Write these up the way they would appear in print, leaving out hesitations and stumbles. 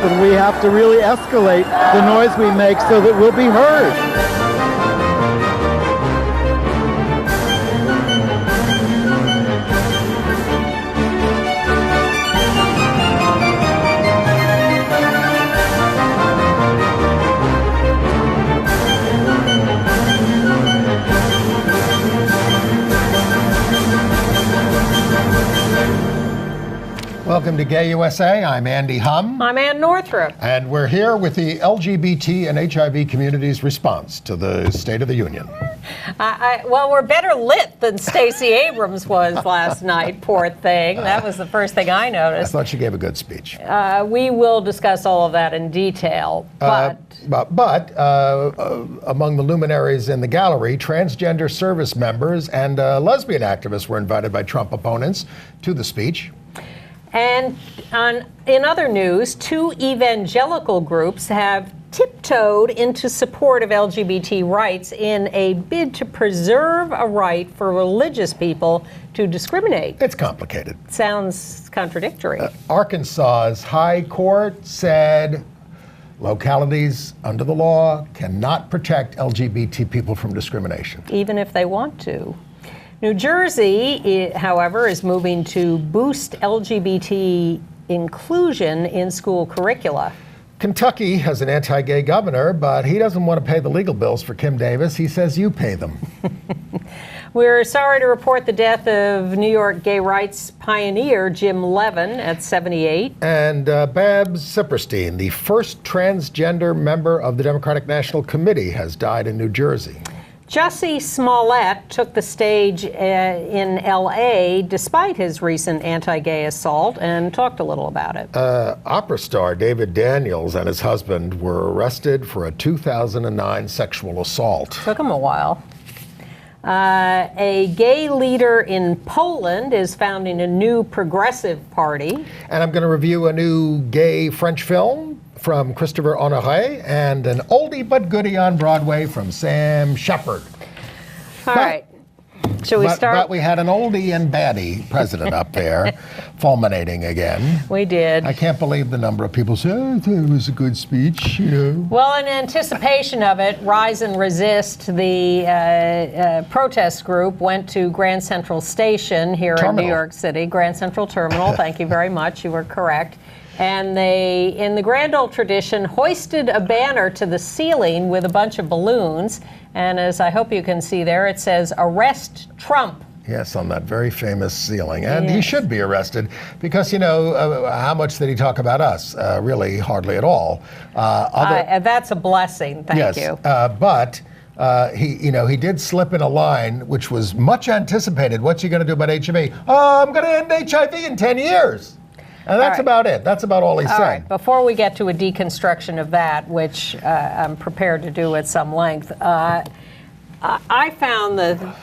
and we have to really escalate the noise we make so that we'll be heard. Welcome to Gay USA. I'm Andy Hum. I'm Ann Northrup. And we're here with the LGBT and HIV community's response to the State of the Union. Well, we're better lit than Stacey Abrams was last night, poor thing. That was the first thing I I noticed. thought she gave a good speech. We will discuss all of that in detail, but among the luminaries in the gallery, transgender service members and lesbian activists were invited by Trump opponents to the speech. And in other news, two evangelical groups have tiptoed into support of LGBT rights in a bid to preserve a right for religious people to discriminate. It's complicated. Sounds contradictory. Arkansas's High Court said localities under the law cannot protect LGBT people from discrimination. Even if they want to. New Jersey, however, is moving to boost LGBT inclusion in school curricula. Kentucky has an anti-gay governor, but he doesn't want to pay the legal bills for Kim Davis. He says you pay them. We're sorry to report the death of New York gay rights pioneer Jim Levin at 78. And Babs Siperstein, the first transgender member of the Democratic National Committee, has died in New Jersey. Jussie Smollett took the stage in L.A. despite his recent anti-gay assault and talked a little about it. Opera star David Daniels and his husband were arrested for a 2009 sexual assault. Took him a while. A gay leader in Poland is founding a new progressive party. And I'm going to review a new gay French film from Christopher Honoré and an oldie but goodie on Broadway from Sam Shepard. All right. Shall we start? But we had an oldie and baddie president up there fulminating again. We did. I can't believe the number of people say, oh, I thought it was a good speech, you know. Well, in anticipation of it, Rise and Resist, the protest group, went to Grand Central Station here in New York City. Grand Central Terminal, thank you very much, you were correct. And they, in the grand old tradition, hoisted a banner to the ceiling with a bunch of balloons. And as I hope you can see there, it says, "Arrest Trump." Yes, on that very famous ceiling. And he should be arrested because, you know, how much did he talk about us? Really, hardly at all. That's a blessing, thank you. But he did slip in a line, which was much anticipated. What's he going to do about HIV? Oh, I'm going to end HIV in 10 years. And that's about it. That's about all he said. All right. Before we get to a deconstruction of that, which I'm prepared to do at some length, I found the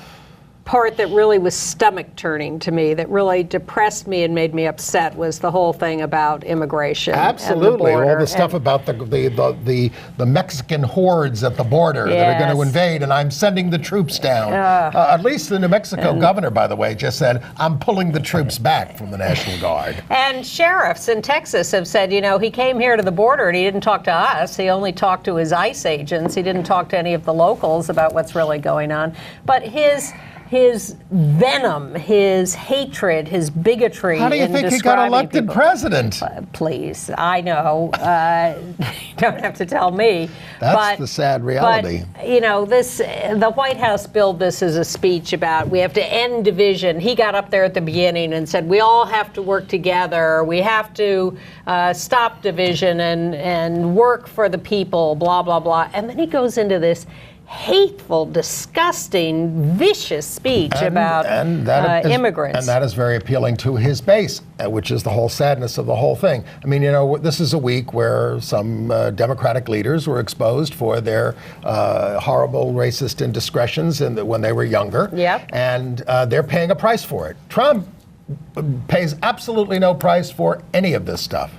part that really was stomach-turning to me, that really depressed me and made me upset, was the whole thing about immigration. Absolutely, and the border. all the stuff about the Mexican hordes at the border that are going to invade, and I'm sending the troops down. At least the New Mexico governor, by the way, just said, I'm pulling the troops back from the National Guard. And sheriffs in Texas have said, you know, he came here to the border and he didn't talk to us. He only talked to his ICE agents. He didn't talk to any of the locals about what's really going on. But his venom, his hatred, his bigotry. How do you think he got elected president? Please, I know. You don't have to tell me. That's the sad reality. But, you know, the White House billed this as a speech about we have to end division. He got up there at the beginning and said we all have to work together. We have to stop division and work for the people, blah, blah, blah. And then he goes into this hateful, disgusting, vicious speech about immigrants. And that is very appealing to his base, which is the whole sadness of the whole thing. I mean, you know, this is a week where some Democratic leaders were exposed for their horrible racist indiscretions when they were younger. Yep. And they're paying a price for it. Trump pays absolutely no price for any of this stuff.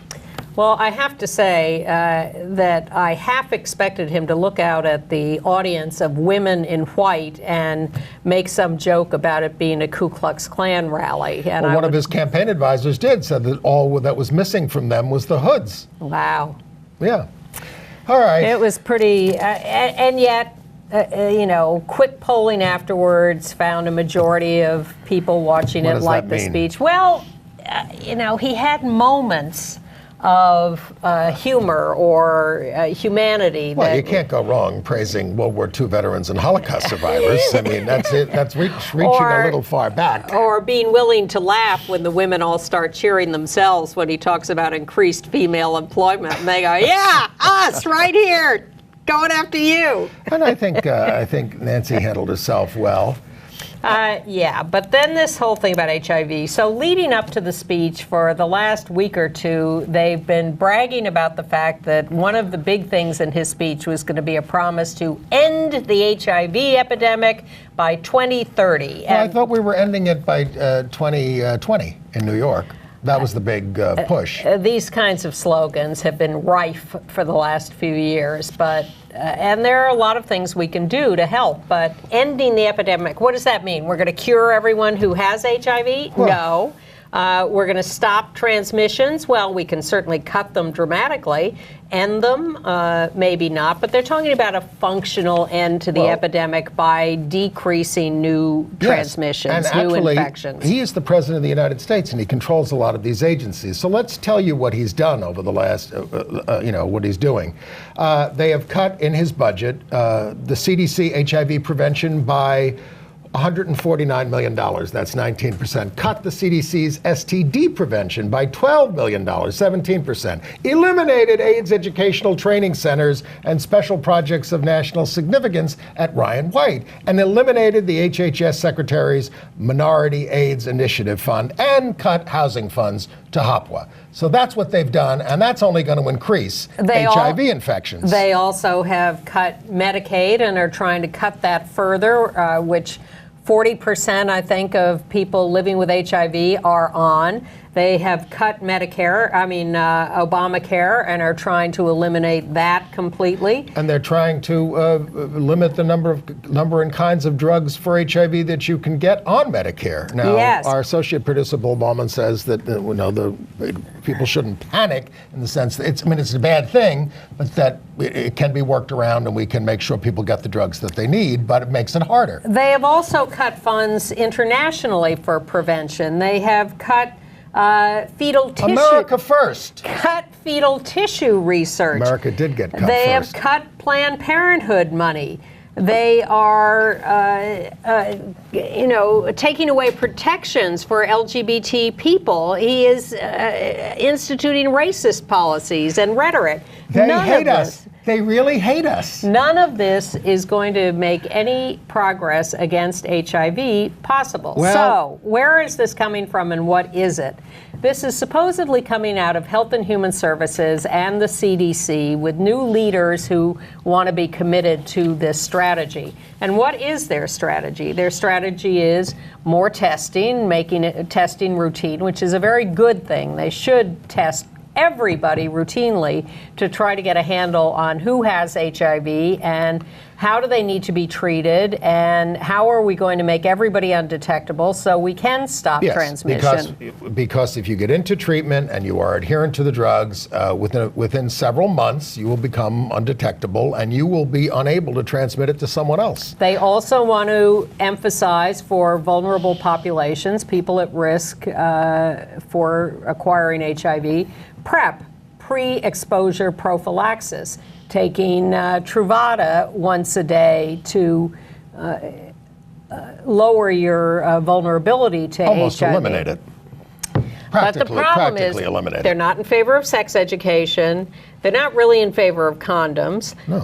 Well, I have to say that I half expected him to look out at the audience of women in white and make some joke about it being a Ku Klux Klan rally. And well, one of his campaign advisors said that all that was missing from them was the hoods. Wow. Yeah. All right. It was pretty, and yet, quick polling afterwards found a majority of people watching it like the speech. Well, he had moments of humor or humanity. Well, you can't go wrong praising World War II veterans and Holocaust survivors. I mean, that's it. That's reaching a little far back. Or being willing to laugh when the women all start cheering themselves when he talks about increased female employment. And they go, yeah, us right here, going after you. And I think Nancy handled herself well. Yeah, but then this whole thing about HIV. So leading up to the speech for the last week or two, they've been bragging about the fact that one of the big things in his speech was going to be a promise to end the HIV epidemic by 2030. Well, I thought we were ending it by 2020 in New York. That was the big push. These kinds of slogans have been rife for the last few years, but and there are a lot of things we can do to help. But ending the epidemic, what does that mean? We're going to cure everyone who has HIV? Well, no. We're going to stop transmissions. Well, we can certainly cut them dramatically. End them, maybe not. But they're talking about a functional end to the epidemic by decreasing new transmissions, and new actually, infections. He is the president of the United States, and he controls a lot of these agencies. So let's tell you what he's done over the last, what he's doing. They have cut in his budget the CDC HIV prevention by $149 million, that's 19%. Cut the CDC's STD prevention by $12 million, 17%. Eliminated AIDS educational training centers and special projects of national significance at Ryan White, and eliminated the HHS Secretary's Minority AIDS Initiative Fund, and cut housing funds to HOPWA. So that's what they've done, and that's only going to increase HIV infections. They also have cut Medicaid and are trying to cut that further, which 40%, I think, of people living with HIV are on. They have cut Obamacare, and are trying to eliminate that completely. And they're trying to limit the number and kinds of drugs for HIV that you can get on Medicare. Now, our associate producer, Bill Ballman, says that people shouldn't panic in the sense that it's a bad thing, but that it can be worked around and we can make sure people get the drugs that they need, but it makes it harder. They have also cut funds internationally for prevention. They have cut fetal tissue. America first. Cut fetal tissue research. America did get cut They first. have cut Planned Parenthood money. They are, taking away protections for LGBT people. He is instituting racist policies and rhetoric. They hate us. They really hate us. None of this is going to make any progress against HIV possible. So, where is this coming from and what is it? This is supposedly coming out of Health and Human Services and the CDC with new leaders who want to be committed to this strategy. And what is their strategy? Their strategy is more testing, making it testing routine, which is a very good thing. They should test everybody routinely to try to get a handle on who has HIV and how do they need to be treated and how are we going to make everybody undetectable so we can stop transmission. Because if you get into treatment and you are adherent to the drugs, within several months you will become undetectable and you will be unable to transmit it to someone else. They also want to emphasize for vulnerable populations, people at risk for acquiring HIV, PrEP, pre-exposure prophylaxis, taking Truvada once a day to lower your vulnerability to almost HIV. Eliminate it. But the problem is they're not in favor of sex education. They're not really in favor of condoms. No.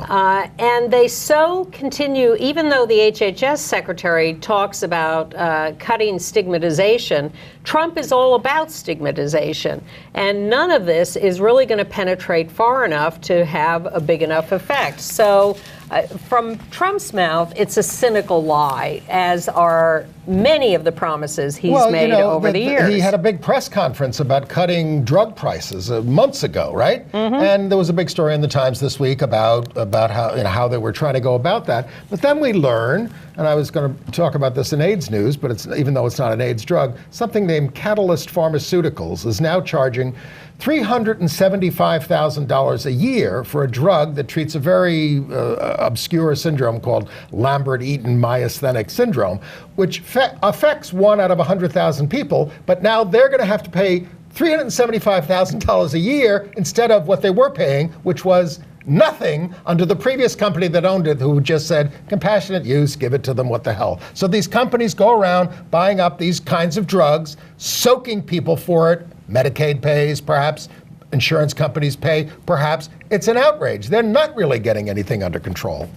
And they so continue, even though the HHS secretary talks about cutting stigmatization, Trump is all about stigmatization. And none of this is really going to penetrate far enough to have a big enough effect. So From Trump's mouth, it's a cynical lie, as are many of the promises he's made over the years. He had a big press conference about cutting drug prices months ago, right? And there was a big story in the Times this week about how they were trying to go about that. But then we learn, and I was going to talk about this in AIDS news, but even though it's not an AIDS drug, something named Catalyst Pharmaceuticals is now charging $375,000 a year for a drug that treats a very obscure syndrome called Lambert-Eaton myasthenic syndrome, which affects 1 out of 100,000 people, but now they're going to have to pay $375,000 a year instead of what they were paying, which was nothing under the previous company that owned it, who just said, compassionate use, give it to them, what the hell. So these companies go around buying up these kinds of drugs, soaking people for it. Medicaid pays, perhaps. Insurance companies pay, perhaps. It's an outrage. They're not really getting anything under control.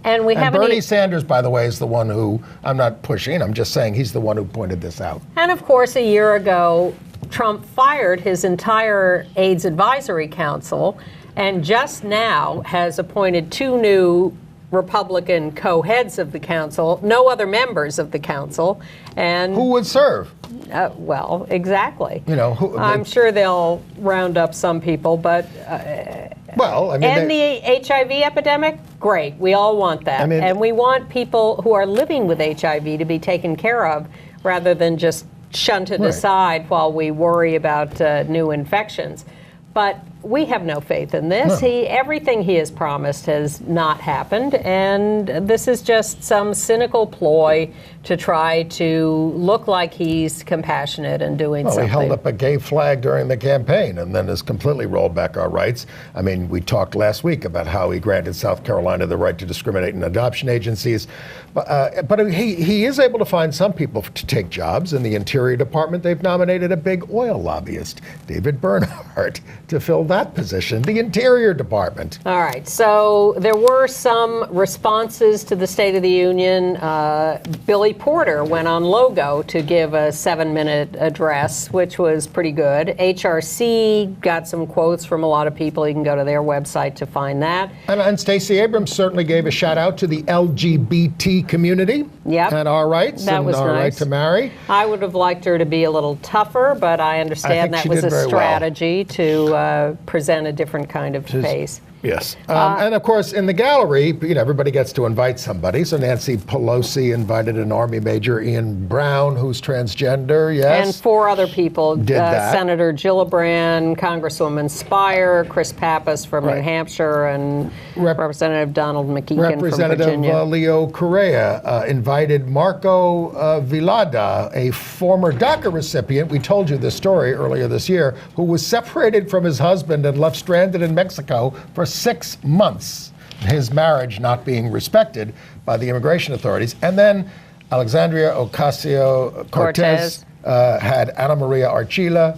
And Bernie Sanders, by the way, is the one who, I'm not pushing, I'm just saying he's the one who pointed this out. And of course, a year ago, Trump fired his entire AIDS Advisory Council, and just now has appointed 2 new Republican co-heads of the council, no other members of the council, and who would serve? Well, exactly. I'm sure they'll round up some people, but and the HIV epidemic, great. We all want that, and we want people who are living with HIV to be taken care of, rather than just shunted aside while we worry about new infections. But we have no faith in this. No. Everything he has promised has not happened, and this is just some cynical ploy to try to look like he's compassionate and doing something. He held up a gay flag during the campaign and then has completely rolled back our rights. I mean, we talked last week about how he granted South Carolina the right to discriminate in adoption agencies. But he is able to find some people to take jobs. In the Interior Department, they've nominated a big oil lobbyist, David Bernhardt, to fill that position, the Interior Department. All right, so there were some responses to the State of the Union. Billy Porter went on Logo to give a 7-minute address, which was pretty good. HRC got some quotes from a lot of people. You can go to their website to find that. And Stacey Abrams certainly gave a shout out to the LGBT community and our rights and our right to marry. I would have liked her to be a little tougher, but I understand that was a strategy to present a different kind of face. Yes. And of course, in the gallery, everybody gets to invite somebody. So Nancy Pelosi invited an Army Major, Ian Brown, who's transgender, yes. And 4 other people, did that. Senator Gillibrand, Congresswoman Spire, Chris Pappas from New Hampshire, and Representative Donald McEachen from Virginia. Representative Leo Correa invited Marco Vilada, a former DACA recipient, we told you this story earlier this year, who was separated from his husband and left stranded in Mexico for 6 months, his marriage not being respected by the immigration authorities. And then Alexandria Ocasio-Cortez had Ana Maria Archila,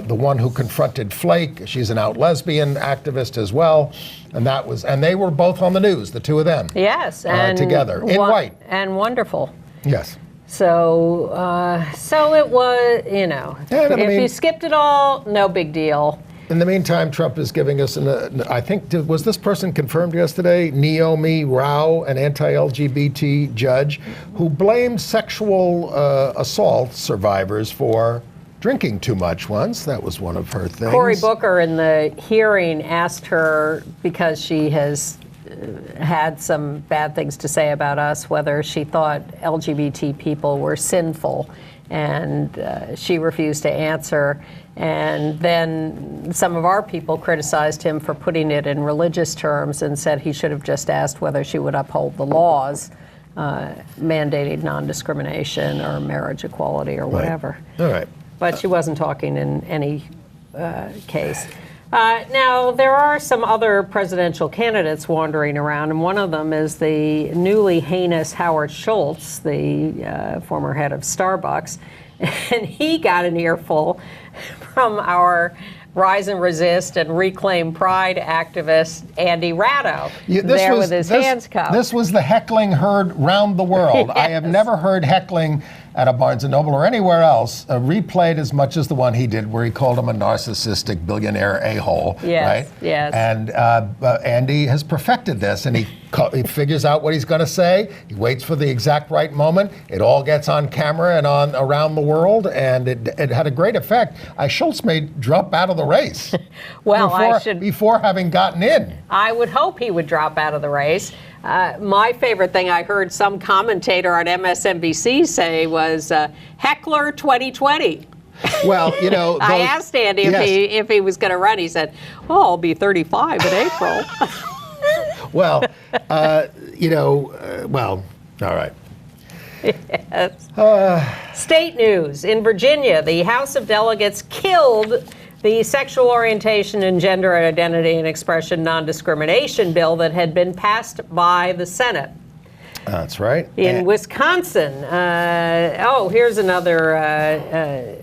the one who confronted Flake. She's an out lesbian activist as well. And they were both on the news, the 2 of them. Yes, and together in white. And wonderful. Yes. So it was, if you skipped it all, no big deal. In the meantime, Trump is giving us, I think, was this person confirmed yesterday? Naomi Rao, an anti-LGBT judge, who blamed sexual assault survivors for drinking too much once. That was one of her things. Cory Booker in the hearing asked her, because she has had some bad things to say about us, whether she thought LGBT people were sinful. And she refused to answer. And then some of our people criticized him for putting it in religious terms and said he should have just asked whether she would uphold the laws mandating non-discrimination or marriage equality or whatever. All right. But she wasn't talking in any case. Now, there are some other presidential candidates wandering around, and one of them is the newly heinous Howard Schultz, the former head of Starbucks. And he got an earful from our Rise and Resist and Reclaim Pride activist Andy Ratto, with his hands cupped. This was the heckling heard round the world. Yes. I have never heard heckling at a Barnes & Noble or anywhere else replayed as much as the one he did, where he called him a narcissistic billionaire a-hole. Yes, right? yes. And Andy has perfected this, and he He figures out what he's going to say. He waits for the exact right moment. It all gets on camera and on around the world, and it had a great effect. Schultz may drop out of the race. Well, before having gotten in. I would hope he would drop out of the race. My favorite thing I heard some commentator on MSNBC say was heckler 2020. Well, I asked Andy if he was going to run. He said, I'll be 35 in April. Well, all right. Yes. State news. In Virginia, the House of Delegates killed the sexual orientation and gender identity and expression non-discrimination bill that had been passed by the Senate. That's right. In Wisconsin, here's another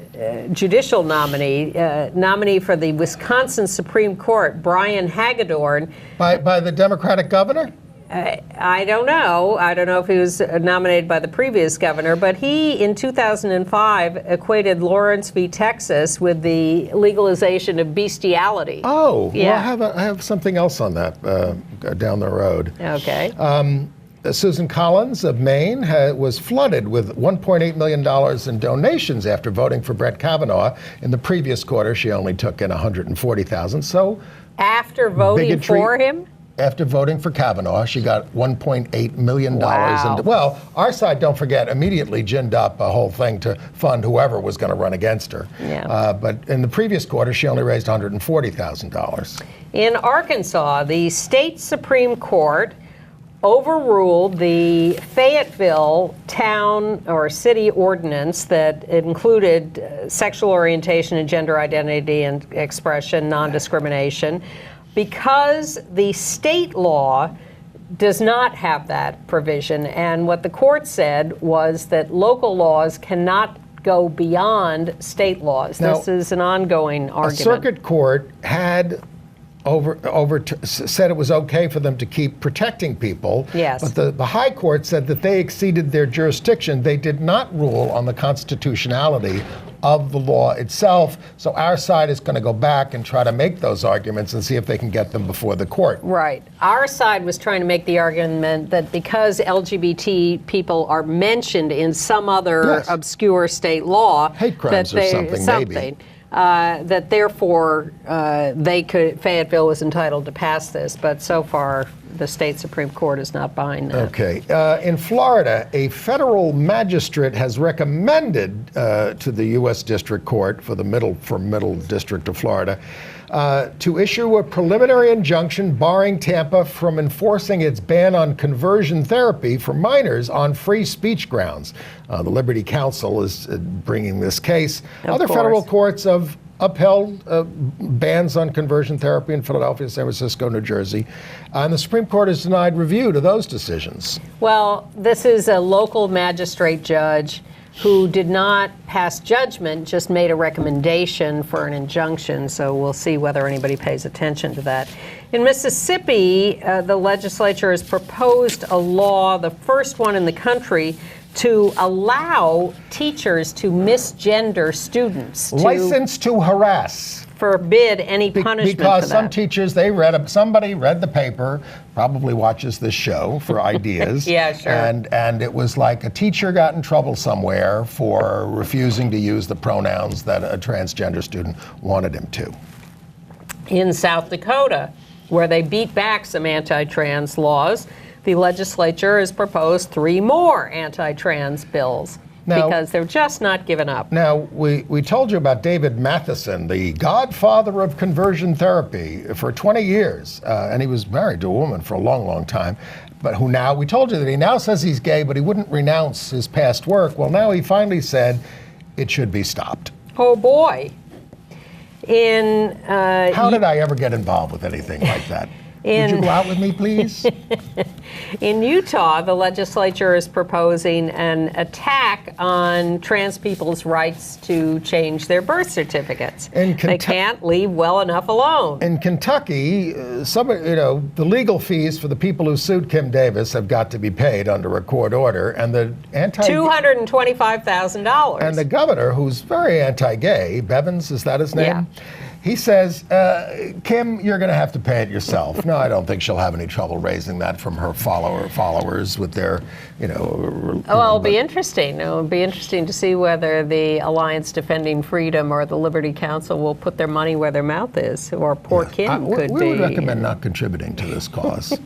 judicial nominee for the Wisconsin Supreme Court, Brian Hagedorn. By the Democratic governor? I don't know. I don't know if he was nominated by the previous governor, but he, in 2005, equated Lawrence v. Texas with the legalization of bestiality. Oh, yeah. Well, I have something else on that down the road. Okay. Susan Collins of Maine was flooded with $1.8 million in donations after voting for Brett Kavanaugh. In the previous quarter, she only took in $140,000. So, after voting for him? After voting for Kavanaugh, she got $1.8 million. Wow. Well, our side, don't forget, immediately ginned up a whole thing to fund whoever was going to run against her. Yeah. But in the previous quarter, she only raised $140,000. In Arkansas, the state Supreme Court overruled the Fayetteville town or city ordinance that included sexual orientation and gender identity and expression, non-discrimination, because the state law does not have that provision. And what the court said was that local laws cannot go beyond state laws. Now, this is an ongoing argument. A circuit court had said it was okay for them to keep protecting people. Yes. But the high court said that they exceeded their jurisdiction. They did not rule on the constitutionality of the law itself. So our side is going to go back and try to make those arguments and see if they can get them before the court. Right. Our side was trying to make the argument that because LGBT people are mentioned in some other obscure state law, hate crimes or something, maybe. That therefore Fayetteville was entitled to pass this, but so far the state Supreme Court is not buying that. Okay. In Florida, a federal magistrate has recommended to the U.S. District Court for Middle District of Florida to issue a preliminary injunction barring Tampa from enforcing its ban on conversion therapy for minors on free speech grounds. The Liberty Counsel is bringing this case. Other federal courts have upheld bans on conversion therapy in Philadelphia, San Francisco, New Jersey, and the Supreme Court has denied review to those decisions. Well, this is a local magistrate judge who did not pass judgment, just made a recommendation for an injunction, so we'll see whether anybody pays attention to that. In Mississippi, the legislature has proposed a law, the first one in the country, to allow teachers to misgender students. License to harass. Forbid any punishment because for that. Some teachers, somebody read the paper, probably watches this show for ideas. Yeah, sure. And it was like a teacher got in trouble somewhere for refusing to use the pronouns that a transgender student wanted him to. In South Dakota, where they beat back some anti-trans laws, the legislature has proposed 3 more anti-trans bills. Now, because they're just not giving up. Now, we told you about David Matheson, the godfather of conversion therapy for 20 years. And he was married to a woman for a long, long time. But we told you that he now says he's gay, but he wouldn't renounce his past work. Well, now he finally said it should be stopped. Oh, boy. How did I ever get involved with anything like that? Would you go out with me, please? In Utah, the legislature is proposing an attack on trans people's rights to change their birth certificates. They can't leave well enough alone. In Kentucky, the legal fees for the people who sued Kim Davis have got to be paid under a court order, and the $225,000. And the governor, who's very anti-gay, Bevins, is that his name? Yeah. He says, Kim, you're going to have to pay it yourself. No, I don't think she'll have any trouble raising that from her followers with their, it'll be interesting. It'll be interesting to see whether the Alliance Defending Freedom or the Liberty Council will put their money where their mouth is, or poor Kim could be. We would recommend not contributing to this cause.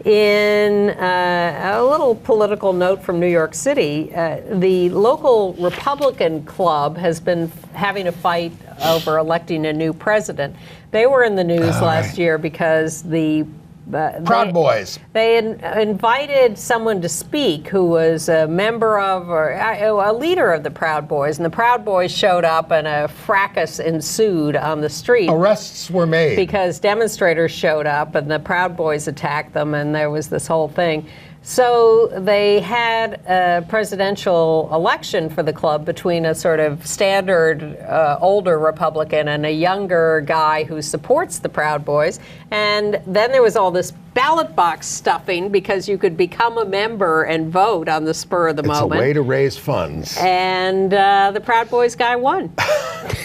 In a little political note from New York City, the local Republican club has been having a fight over electing a new president. They were in the news last year because the Proud Boys. They invited someone to speak who was a member of, or a leader of the Proud Boys, and the Proud Boys showed up and a fracas ensued on the street. Arrests were made. Because demonstrators showed up and the Proud Boys attacked them, and there was this whole thing. So they had a presidential election for the club between a sort of standard older Republican and a younger guy who supports the Proud Boys. And then there was all this ballot box stuffing because you could become a member and vote on the spur of the moment. It's a way to raise funds. And the Proud Boys guy won.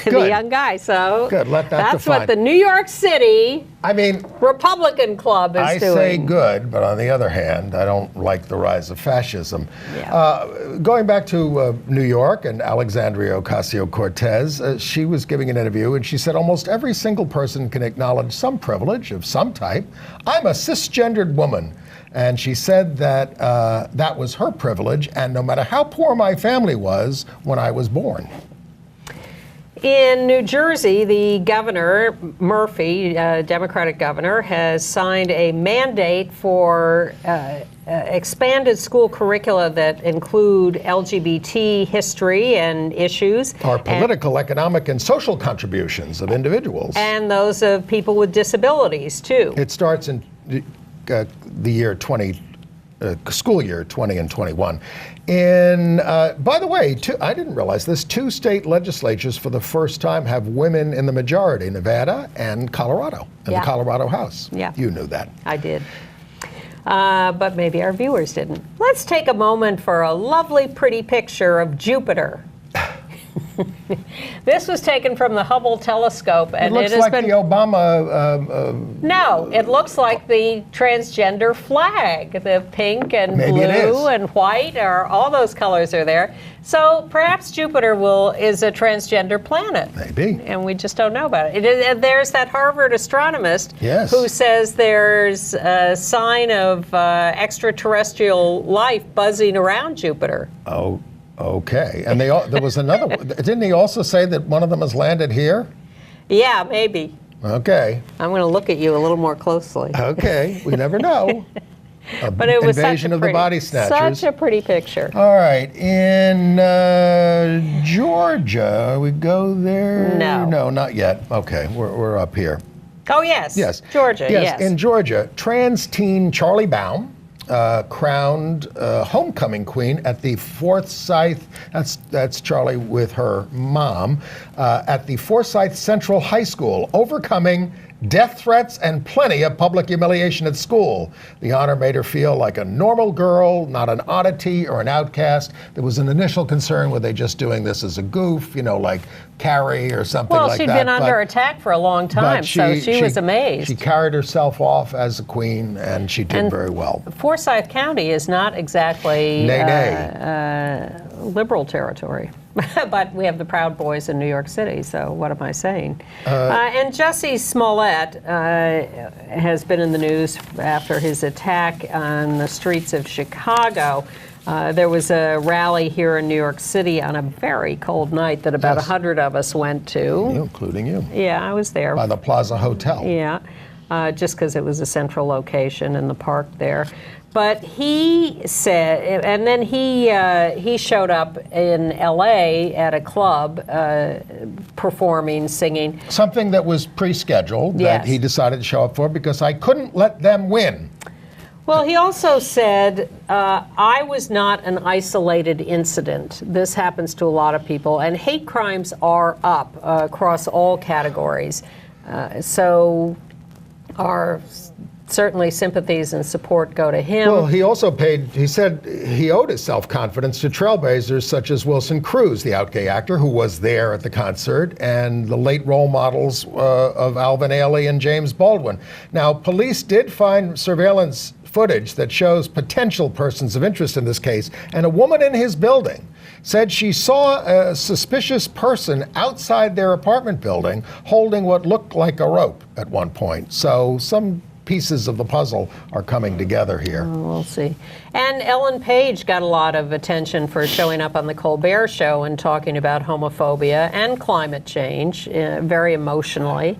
The young guy. So good. Let that that's define. What the New York City Republican Club is doing. I say good, but on the other hand, I don't like the rise of fascism. Yeah. Going back to New York and Alexandria Ocasio-Cortez, she was giving an interview and she said almost every single person can acknowledge some privilege of some type. I'm a cisgendered woman. And she said that that was her privilege, and no matter how poor my family was when I was born. In New Jersey, the governor, Murphy, Democratic governor, has signed a mandate for expanded school curricula that include LGBT history and issues. Or political, economic, and social contributions of individuals. And those of people with disabilities, too. It starts in the year 20, school year 20 and 21. By the way, I didn't realize this, 2 state legislatures for the first time have women in the majority, Nevada and Colorado, in the Colorado House. Yeah. You knew that. I did. But maybe our viewers didn't. Let's take a moment for a lovely, pretty picture of Jupiter. This was taken from the Hubble telescope, and it looks like the Obama. No, it looks like the transgender flag. The pink and blue and white, or all those colors are there. So perhaps Jupiter is a transgender planet. Maybe. And we just don't know about it. There's that Harvard astronomist who says there's a sign of extraterrestrial life buzzing around Jupiter. Oh. Okay, and there was another one. Didn't he also say that one of them has landed here? Yeah, maybe. Okay. I'm going to look at you a little more closely. Okay, we never know. But it was Invasion of the Body Snatchers. Such a pretty picture. All right, in Georgia, we go there? No, not yet. Okay, we're up here. Oh, yes. Yes. Georgia, yes. In Georgia, trans teen Charlie Baum crowned homecoming queen at the Forsyth, that's Charlie with her mom, at the Forsyth Central High School, overcoming death threats and plenty of public humiliation at school. The honor made her feel like a normal girl, not an oddity or an outcast. There was an initial concern, were they just doing this as a goof, like Carrie or something like that. Well, she'd been under attack for a long time, so she was amazed. She carried herself off as a queen, and she did very well. Forsyth County is not exactly liberal territory. But we have the Proud Boys in New York City, so what am I saying? And Jussie Smollett has been in the news after his attack on the streets of Chicago. There was a rally here in New York City on a very cold night that about 100 of us went to. Including you. Yeah, I was there. By the Plaza Hotel. Yeah, just because it was a central location in the park there. But he said, and then he showed up in L.A. at a club performing, singing. Something that was pre-scheduled that he decided to show up for because I couldn't let them win. Well, he also said, I was not an isolated incident. This happens to a lot of people, and hate crimes are up across all categories. So our certainly sympathies and support go to him. Well, he also he said he owed his self-confidence to trailblazers such as Wilson Cruz, the out gay actor who was there at the concert, and the late role models of Alvin Ailey and James Baldwin. Now, police did find surveillance footage that shows potential persons of interest in this case, and a woman in his building said she saw a suspicious person outside their apartment building holding what looked like a rope at one point. So some pieces of the puzzle are coming together here. Oh, we'll see. And Ellen Page got a lot of attention for showing up on the Colbert Show and talking about homophobia and climate change very emotionally.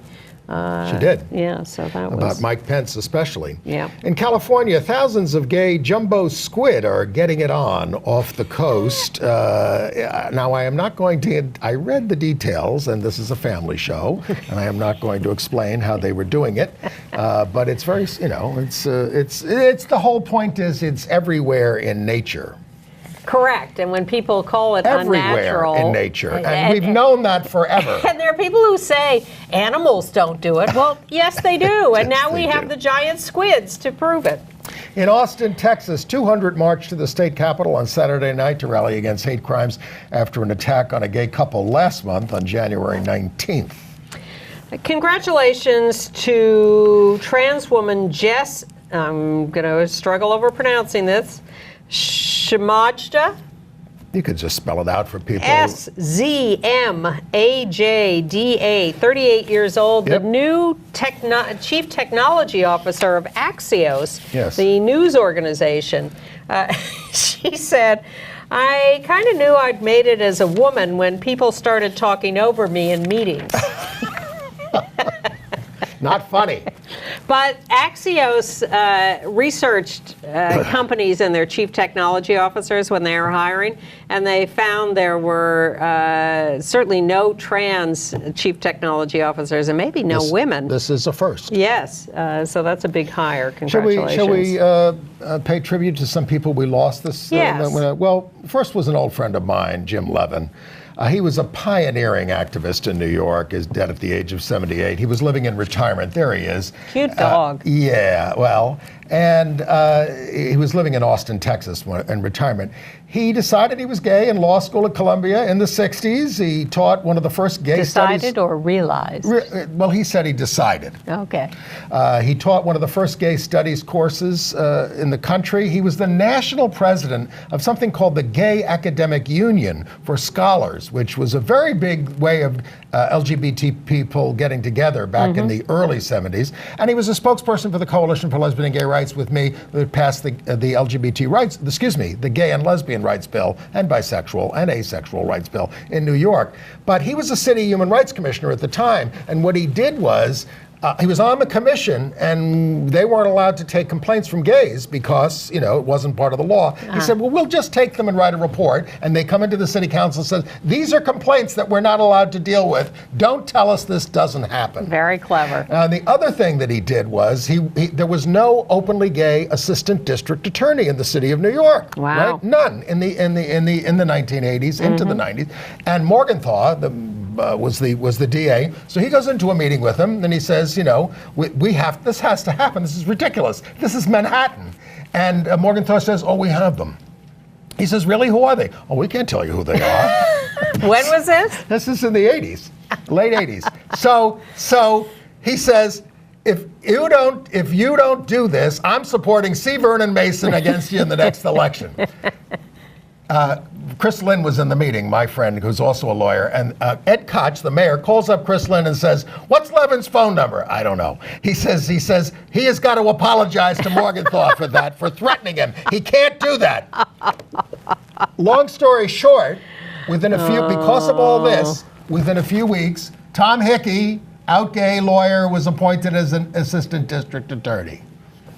She did. Yeah, so that was... About Mike Pence especially. Yeah. In California, thousands of gay jumbo squid are getting it on off the coast. Now, I am not going to... I read the details, and this is a family show, and I am not going to explain how they were doing it. But it's very, it's the whole point is it's everywhere in nature. Correct, and when people call it unnatural... Everywhere in nature, and we've known that forever. And there are people who say animals don't do it. Well, yes, they do, and now we have the giant squids to prove it. In Austin, Texas, 200 marched to the state capitol on Saturday night to rally against hate crimes after an attack on a gay couple last month on January 19th. Congratulations to trans woman Jess, I'm going to struggle over pronouncing this, Shmajda? You could just spell it out for people. SZMAJDA, 38 years old, Yep. the new chief technology officer of Axios, Yes. the news organization. She said, I kind of knew I'd made it as a woman when people started talking over me in meetings. Not funny. But Axios researched companies and their chief technology officers when they were hiring, and they found there were certainly no trans chief technology officers and maybe no women. This is a first. Yes, so that's a big hire. Congratulations. Shall we pay tribute to some people we lost this? Yes. Well, first was an old friend of mine, Jim Levin. He was a pioneering activist in New York, is dead at the age of 78. He was living in retirement. There he is. Cute dog. Yeah, well, and he was living in Austin, Texas in retirement. He decided he was gay in law school at Columbia in the 60s. He taught one of the first gay studies. Decided or realized? Well, he said he decided. Okay. He taught one of the first gay studies courses in the country. He was the national president of something called the Gay Academic Union for Scholars, which was a very big way of LGBT people getting together back in the early 70s. And he was a spokesperson for the Coalition for Lesbian and Gay Rights with me that passed the LGBT rights, the Gay and Lesbian Rights Bill and Bisexual and Asexual Rights Bill in New York. But he was a city human rights commissioner at the time, and what he did was he was on the commission, and they weren't allowed to take complaints from gays because, it wasn't part of the law. He said, well, we'll just take them and write a report. And they come into the city council and says, these are complaints that we're not allowed to deal with. Don't tell us this doesn't happen. Very clever. The other thing that he did was there was no openly gay assistant district attorney in the city of New York. Wow. Right? None in the 1980s into the 90s. And Morgenthau, was the DA. So he goes into a meeting with him, and he says, this has to happen. This is ridiculous. This is Manhattan. And Morgenthau says, oh, we have them. He says, really? Who are they? Oh, we can't tell you who they are. When was this? This is in the 80s, late 80s. So he says, if you don't do this, I'm supporting C. Vernon Mason against you in the next election. Chris Lynn was in the meeting, my friend, who's also a lawyer, and Ed Koch, the mayor, calls up Chris Lynn and says, what's Levin's phone number? I don't know. He says he has got to apologize to Morgenthau for that, for threatening him. He can't do that. Long story short, because of all this, within a few weeks, Tom Hickey, out gay lawyer, was appointed as an assistant district attorney.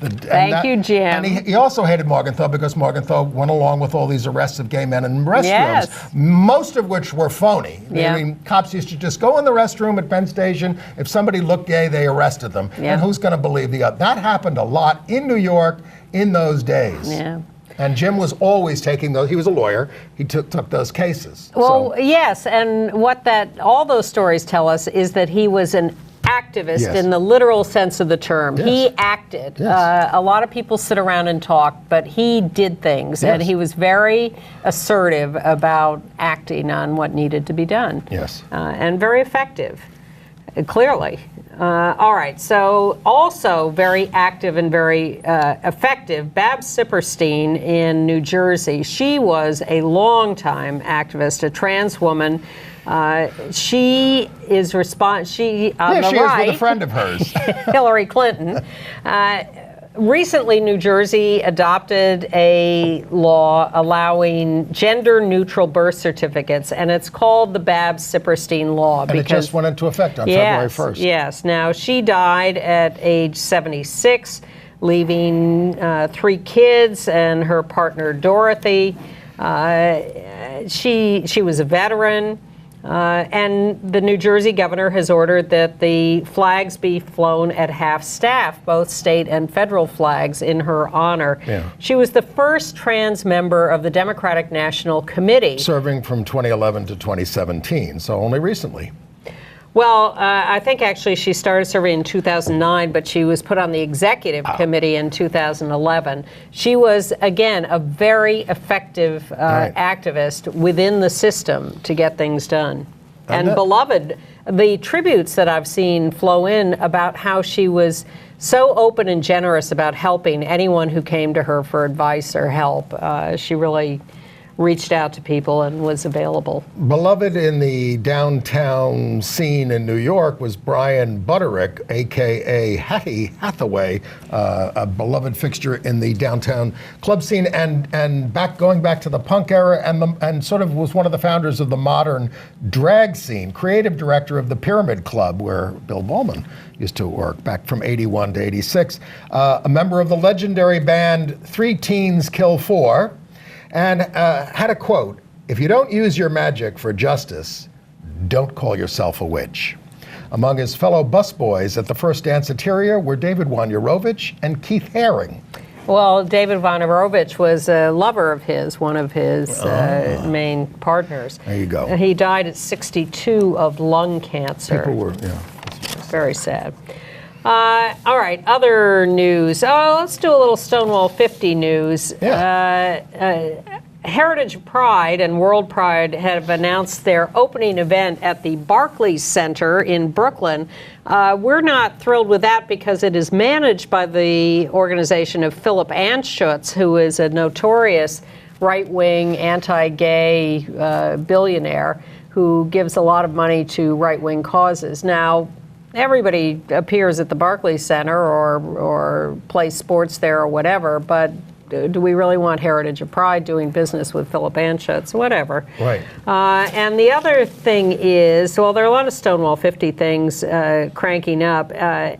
Thank you, Jim. And he also hated Morgenthau because Morgenthau went along with all these arrests of gay men in restrooms, yes. Most of which were phony. Yeah. I mean, cops used to just go in the restroom at Penn Station. If somebody looked gay, they arrested them. Yeah. And who's going to believe the other? That happened a lot in New York in those days. Yeah. And Jim was always taking those. He was a lawyer. He took those cases. Well, yes, and what all those stories tell us is that he was an activist in the literal sense of the term. Yes. He acted. Yes. A lot of people sit around and talk, but he did things, and he was very assertive about acting on what needed to be done. Yes. And very effective, clearly. All right, so also very active and very effective, Babs Siperstein in New Jersey. She was a longtime activist, a trans woman. She is she on the she right, is with a friend of hers. Hillary Clinton. Recently, New Jersey adopted a law allowing gender-neutral birth certificates, and it's called the Babs Siperstein Law. And it just went into effect on February 1st. Yes. Now, she died at age 76, leaving 3 kids and her partner, Dorothy. She was a veteran. And the New Jersey governor has ordered that the flags be flown at half-staff, both state and federal flags, in her honor. Yeah. She was the first trans member of the Democratic National Committee. Serving from 2011 to 2017, so only recently. Well, I think actually she started serving in 2009, but she was put on the executive committee in 2011. She was, again, a very effective activist within the system to get things done. And beloved, the tributes that I've seen flow in about how she was so open and generous about helping anyone who came to her for advice or help. She really reached out to people and was available. Beloved in the downtown scene in New York was Brian Butterick, a.k.a. Hattie Hathaway, a beloved fixture in the downtown club scene, and going back to the punk era, and sort of was one of the founders of the modern drag scene, creative director of the Pyramid Club, where Bill Bowman used to work back from 81 to 86, a member of the legendary band 3 Teens Kill 4, and had a quote: "If you don't use your magic for justice, don't call yourself a witch." Among his fellow busboys at the first Danceteria were David Wojnarowicz and Keith Haring. Well, David Wojnarowicz was a lover of his, one of his main partners. There you go. He died at 62 of lung cancer. People were, Very sad. All right, other news. Oh, let's do a little Stonewall 50 news. Heritage Pride and World Pride have announced their opening event at the Barclays Center in Brooklyn. We're not thrilled with that because it is managed by the organization of Philip Anschutz, who is a notorious right-wing, anti-gay billionaire who gives a lot of money to right-wing causes. Now, everybody appears at the Barclays Center or plays sports there or whatever, but do we really want Heritage of Pride doing business with Philip Anschutz? Whatever. Right. And the other thing is, well, there are a lot of Stonewall 50 things cranking up. A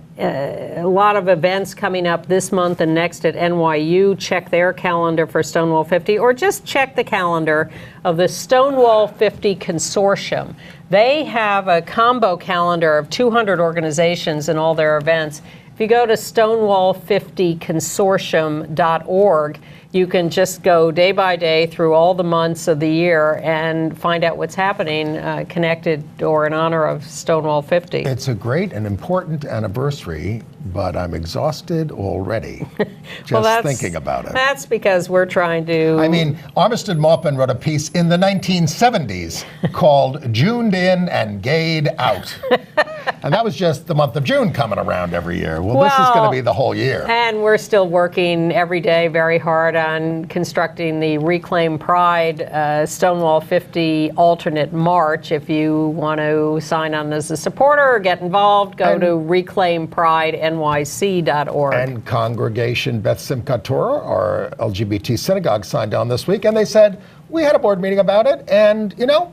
lot of events coming up this month and next at NYU. Check their calendar for Stonewall 50, or just check the calendar of the Stonewall 50 Consortium. They have a combo calendar of 200 organizations and all their events. If you go to stonewall50consortium.org, you can just go day by day through all the months of the year and find out what's happening connected or in honor of Stonewall 50. It's a great and important anniversary, but I'm exhausted already just thinking about it. That's because we're trying to... I mean, Armistead Maupin wrote a piece in the 1970s called Juned In and Gayed Out. And that was just the month of June coming around every year. Well, this is going to be the whole year. And we're still working every day very hard on constructing the Reclaim Pride Stonewall 50 alternate march. If you want to sign on as a supporter or get involved, go to reclaimprideny.org. And Congregation Beth Simchat Torah, our LGBT synagogue, signed on this week, and they said, we had a board meeting about it, and, you know,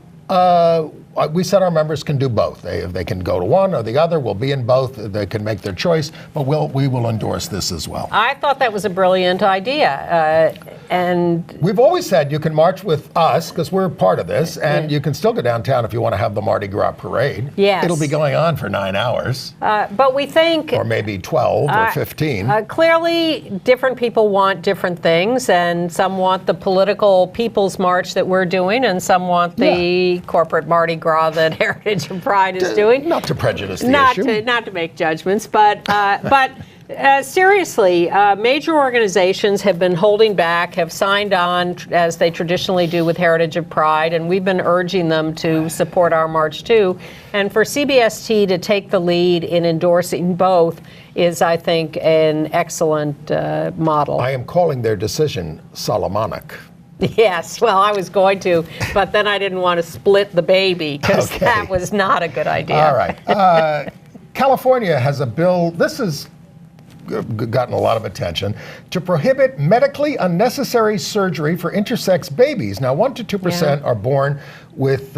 we said our members can do both. They can go to one or the other. We'll be in both. They can make their choice, but we will endorse this as well. I thought that was a brilliant idea. And we've always said you can march with us because we're part of this, and you can still go downtown if you want to have the Mardi Gras parade. Yes. It'll be going on for 9 hours. But we think... Or maybe 12 or 15. Clearly, different people want different things, and some want the political people's march that we're doing, and some want the corporate Mardi Gras that Heritage and Pride is doing. Not to prejudice the issue. Not to make judgments, but seriously, major organizations have been holding back, have signed on, as they traditionally do with Heritage and Pride, and we've been urging them to support our march too. And for CBST to take the lead in endorsing both is, I think, an excellent model. I am calling their decision Solomonic. Yes, well, I was going to, but then I didn't want to split the baby, because that was not a good idea. All right. California has a bill, this has gotten a lot of attention, to prohibit medically unnecessary surgery for intersex babies. Now, 1% to 2% are born with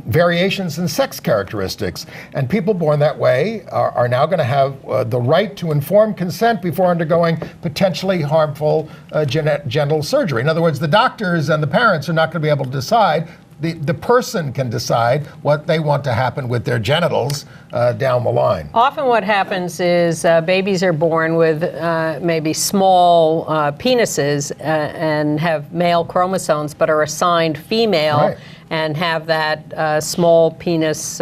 variations in sex characteristics, and people born that way are now going to have the right to informed consent before undergoing potentially harmful genital surgery. In other words, the doctors and the parents are not going to be able to decide. The person can decide what they want to happen with their genitals down the line. Often what happens is babies are born with maybe small penises and have male chromosomes, but are assigned female and have that small penis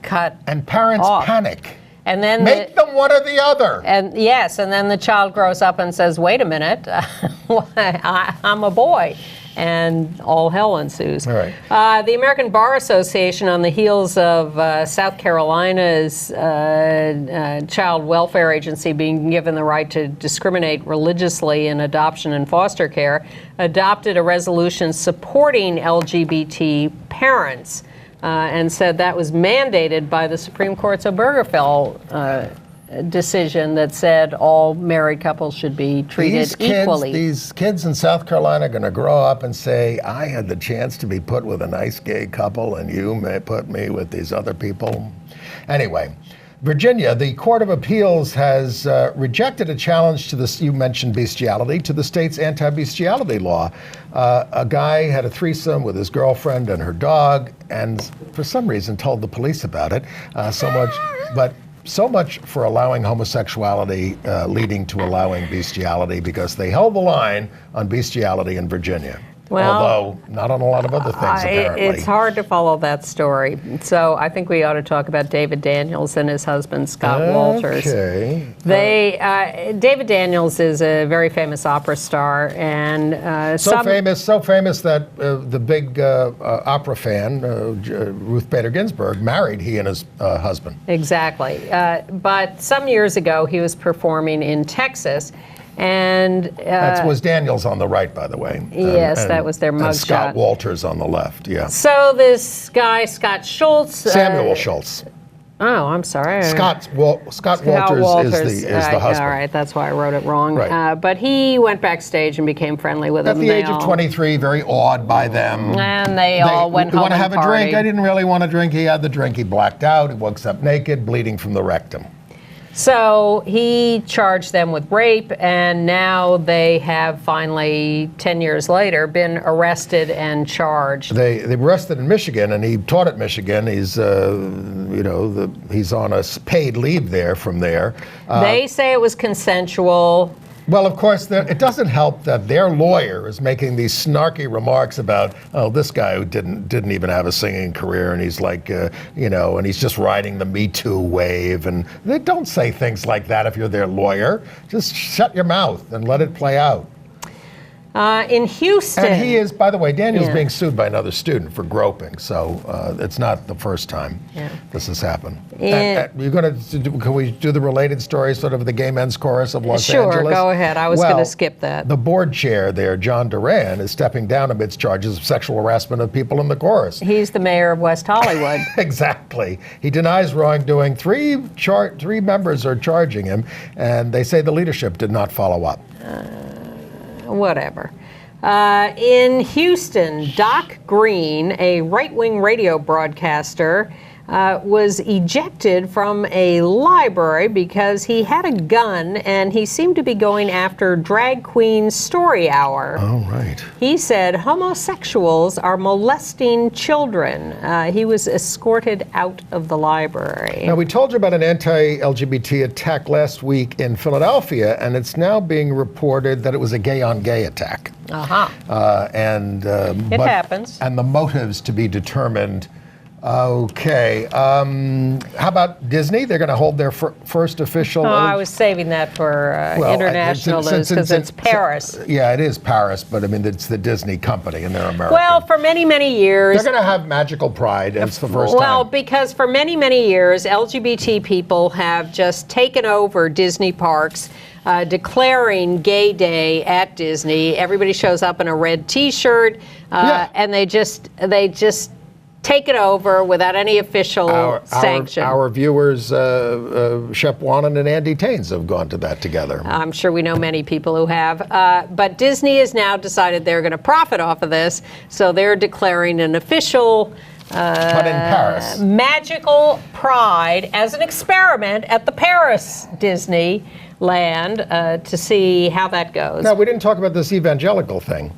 cut And parents off. panic. And then Make them one or the other. And yes, and then the child grows up and says, wait a minute, I'm a boy. And all hell ensues. All right. The American Bar Association, on the heels of South Carolina's Child Welfare Agency being given the right to discriminate religiously in adoption and foster care, adopted a resolution supporting LGBT parents and said that was mandated by the Supreme Court's Obergefell decision that said all married couples should be treated equally. These kids in South Carolina are going to grow up and say, I had the chance to be put with a nice gay couple and you may put me with these other people. Anyway, Virginia, the Court of Appeals has rejected a challenge to this, you mentioned bestiality, to the state's anti-bestiality law. A guy had a threesome with his girlfriend and her dog, and for some reason told the police about it. So much for allowing homosexuality leading to allowing bestiality, because they held the line on bestiality in Virginia. Well, although not on a lot of other things, apparently. It's hard to follow that story. So I think we ought to talk about David Daniels and his husband, Scott Walters. Okay. David Daniels is a very famous opera star, and so famous that the big opera fan, Ruth Bader Ginsburg, married he and his husband. Exactly. But some years ago, he was performing in Texas. And that was Daniels on the right, by the way. Yes, that was their mugshot. And Scott Walters on the left, yeah. So this guy, Scott Schultz. Samuel Schultz. Oh, I'm sorry. Scott Walters is the husband. All right, that's why I wrote it wrong. Right. But he went backstage and became friendly with them. At the age of 23, very awed by them. And they all went home and want to have a drink? partied. I didn't really want a drink. He had the drink. He blacked out. He woke up naked, bleeding from the rectum. So he charged them with rape, and now they have finally, 10 years later, been arrested and charged. They arrested in Michigan, and he taught at Michigan. He's, he's on a paid leave there from there. They say it was consensual. Well, of course, it doesn't help that their lawyer is making these snarky remarks about, oh, this guy who didn't even have a singing career, and he's like, and he's just riding the Me Too wave. And they don't say things like that if you're their lawyer. Just shut your mouth and let it play out. In Houston. And he is, by the way, Daniel's being sued by another student for groping, so it's not the first time this has happened. Can we do the related story, sort of the gay men's chorus of Los Angeles? Sure, go ahead. I was going to skip that. The board chair there, John Duran, is stepping down amidst charges of sexual harassment of people in the chorus. He's the mayor of West Hollywood. Exactly. He denies wrongdoing. Three members are charging him, and they say the leadership did not follow up. Whatever. In Houston, Doc Green, a right-wing radio broadcaster, was ejected from a library because he had a gun and he seemed to be going after Drag Queen Story Hour. Oh, right. He said homosexuals are molesting children. He was escorted out of the library. Now, we told you about an anti-LGBT attack last week in Philadelphia, and it's now being reported that it was a gay-on-gay attack. It happens. And the motives to be determined Okay. How about Disney? They're going to hold their first official... I was saving that for international news because it's Paris. Yeah, it is Paris, but I mean, it's the Disney company and they're American. Well, for many, many years... They're going to have magical pride, and it's the first time. Well, because for many, many years, LGBT people have just taken over Disney parks, declaring Gay Day at Disney. Everybody shows up in a red T-shirt, and they just take it over without any official sanction. Our viewers, Shep Wannon and Andy Taines, have gone to that together. I'm sure we know many people who have. But Disney has now decided they're going to profit off of this, so they're declaring an official but in Paris. Magical Pride as an experiment at the Paris Disneyland to see how that goes. Now, we didn't talk about this evangelical thing,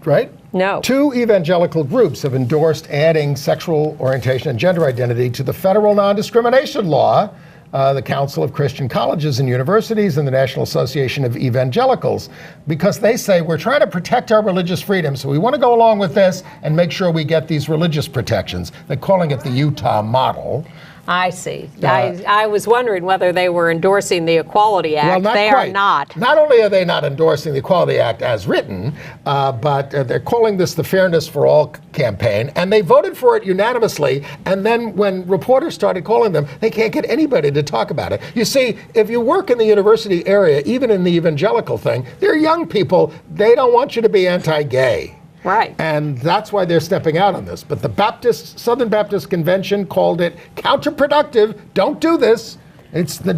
right? No. 2 evangelical groups have endorsed adding sexual orientation and gender identity to the federal non-discrimination law, the Council of Christian Colleges and Universities and the National Association of Evangelicals, because they say we're trying to protect our religious freedom, so we want to go along with this and make sure we get these religious protections. They're calling it the Utah model. I see. I was wondering whether they were endorsing the Equality Act. Well, not they quite. Are not. Not only are they not endorsing the Equality Act as written, but they're calling this the Fairness for All campaign, and they voted for it unanimously, and then when reporters started calling them, they can't get anybody to talk about it. You see, if you work in the university area, even in the evangelical thing, they're young people. They don't want you to be anti-gay. Right. And that's why they're stepping out on this. But the Southern Baptist Convention called it counterproductive. Don't do this. It's the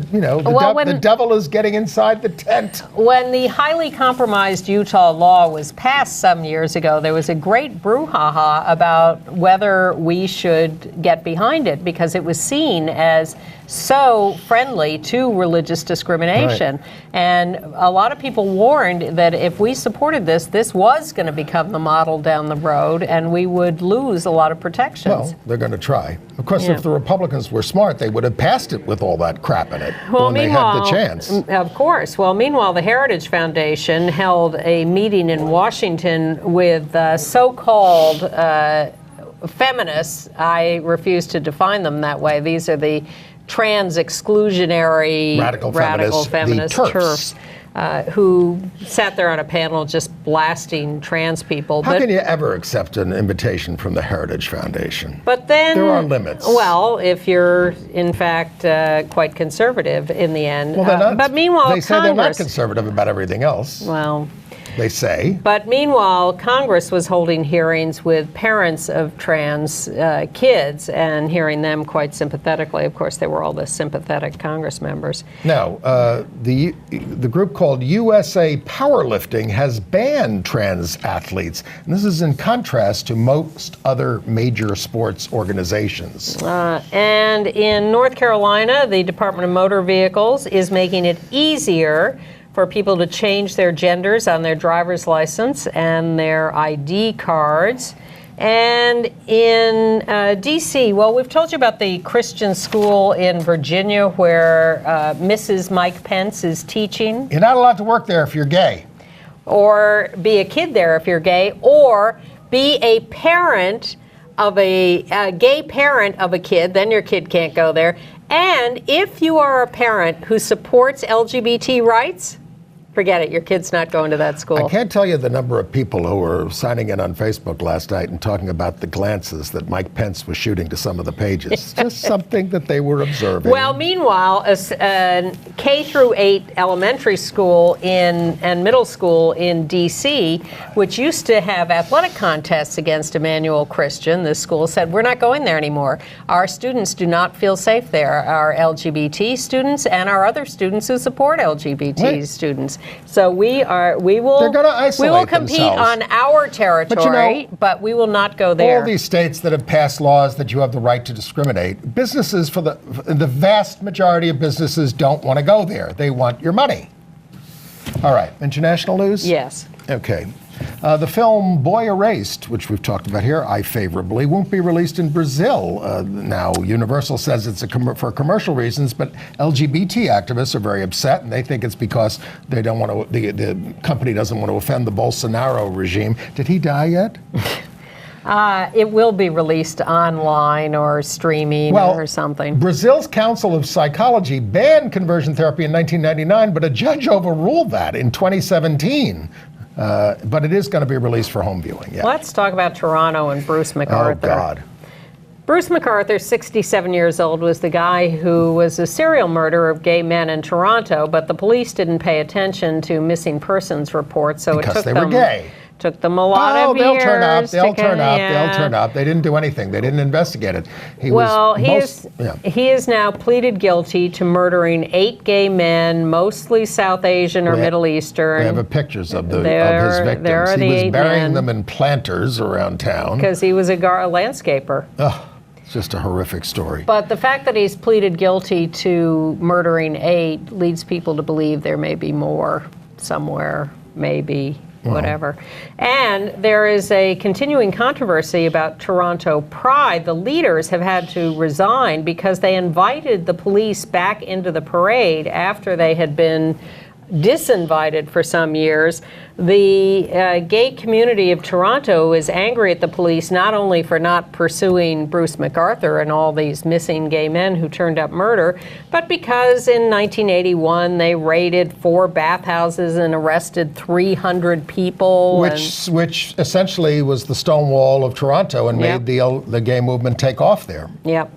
devil is getting inside the tent. When the highly compromised Utah law was passed some years ago, there was a great brouhaha about whether we should get behind it because it was seen as so friendly to religious discrimination. Right. And a lot of people warned that if we supported this, this was going to become the model down the road and we would lose a lot of protections. Well, they're going to try. Of course, if the Republicans were smart, they would have passed it with all that crap in it when they had the chance. Of course. Well, meanwhile, the Heritage Foundation held a meeting in Washington with so-called feminists. I refuse to define them that way. These are the trans exclusionary radical feminists, the TERFs. Who sat there on a panel just blasting trans people. How can you ever accept an invitation from the Heritage Foundation? But then there are limits. Well, if you're in fact quite conservative in the end. Well, they're not. But meanwhile, they say they're not conservative about everything else. Well, they say. But meanwhile, Congress was holding hearings with parents of trans kids and hearing them quite sympathetically. Of course, they were all the sympathetic Congress members. Now, the group called USA Powerlifting has banned trans athletes. And this is in contrast to most other major sports organizations. And in North Carolina, the Department of Motor Vehicles is making it easier for people to change their genders on their driver's license and their ID cards. And in D.C., well, we've told you about the Christian school in Virginia where Mrs. Mike Pence is teaching. You're not allowed to work there if you're gay. Or be a kid there if you're gay, or be a parent of a gay parent of a kid, then your kid can't go there. And if you are a parent who supports LGBT rights, forget it, your kid's not going to that school. I can't tell you the number of people who were signing in on Facebook last night and talking about the glances that Mike Pence was shooting to some of the pages. Just something that they were observing. Well, meanwhile, a K through 8 elementary school and middle school in D.C., which used to have athletic contests against Emmanuel Christian, this school said, we're not going there anymore. Our students do not feel safe there, our LGBT students and our other students who support LGBT students. So we will compete on our territory, but we will not go there. All these states that have passed laws that you have the right to discriminate, businesses, the vast majority of businesses don't want to go there. They want your money. All right, international news? Yes. Okay. The film Boy Erased, which we've talked about here, I favorably, won't be released in Brazil. Now, Universal says it's for commercial reasons, but LGBT activists are very upset, and they think it's because they don't want to. The company doesn't want to offend the Bolsonaro regime. Did he die yet? It will be released online or streaming or something. Brazil's Council of Psychology banned conversion therapy in 1999, but a judge overruled that in 2017. But it is going to be released for home viewing. Yeah. Let's talk about Toronto and Bruce McArthur. Oh, God. Bruce McArthur, 67 years old, was the guy who was a serial murderer of gay men in Toronto, but the police didn't pay attention to missing persons reports, so because it took they were gay. Took them a lot of they'll years. turn up. They'll turn up. Yeah. They'll turn up. They didn't do anything. They didn't investigate it. He has now pleaded guilty to murdering 8 gay men, mostly South Asian or Middle Eastern. We have pictures of his victims. He was burying them in planters around town. Because he was a landscaper. Ugh. It's just a horrific story. But the fact that he's pleaded guilty to murdering 8 leads people to believe there may be more somewhere, maybe. Whatever. And there is a continuing controversy about Toronto Pride. The leaders have had to resign because they invited the police back into the parade after they had been disinvited for some years. The gay community of Toronto is angry at the police not only for not pursuing Bruce McArthur and all these missing gay men who turned up murder, but because in 1981 they raided 4 bathhouses and arrested 300 people. Which essentially was the Stonewall of Toronto and made the gay movement take off there. Yep.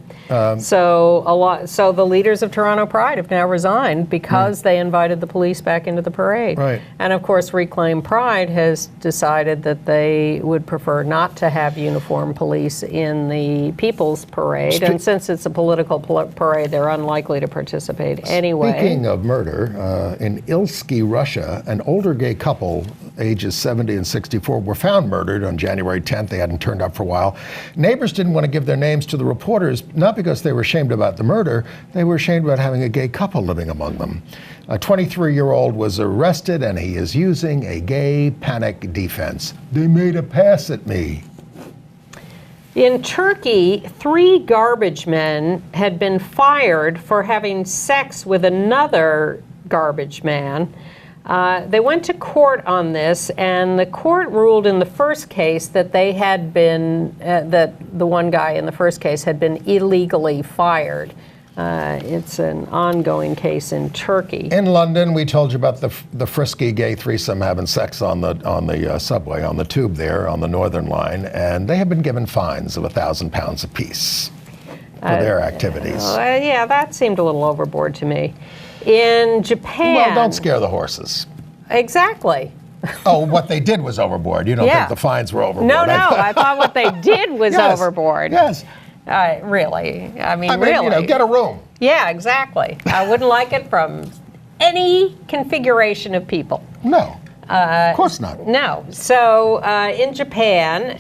So the leaders of Toronto Pride have now resigned because they invited the police back into the parade. Right. And of course, Reclaim Pride has decided that they would prefer not to have uniformed police in the People's Parade. And since it's a political parade, they're unlikely to participate anyway. Speaking of murder, in Ilsky, Russia, an older gay couple, ages 70 and 64, were found murdered on January 10th. They hadn't turned up for a while. Neighbors didn't want to give their names to the reporters, not because they were ashamed about the murder, they were ashamed about having a gay couple living among them. A 23-year-old was arrested, and he is using a gay panic defense. They made a pass at me. In Turkey, 3 garbage men had been fired for having sex with another garbage man. They went to court on this, and the court ruled in the first case that they had been, that the one guy in the first case had been illegally fired. It's an ongoing case in Turkey. In London, we told you about the frisky gay threesome having sex on the subway, on the tube there, on the Northern Line, and they have been given fines of £1,000 apiece for their activities. Yeah, that seemed a little overboard to me. In Japan... Well, don't scare the horses. Exactly. Oh, what they did was overboard. You don't think the fines were overboard? No, I thought what they did was overboard. Yes. Really. I mean, really. Get a room. Yeah, exactly. I wouldn't like it from any configuration of people. No, of course not. No. So in Japan,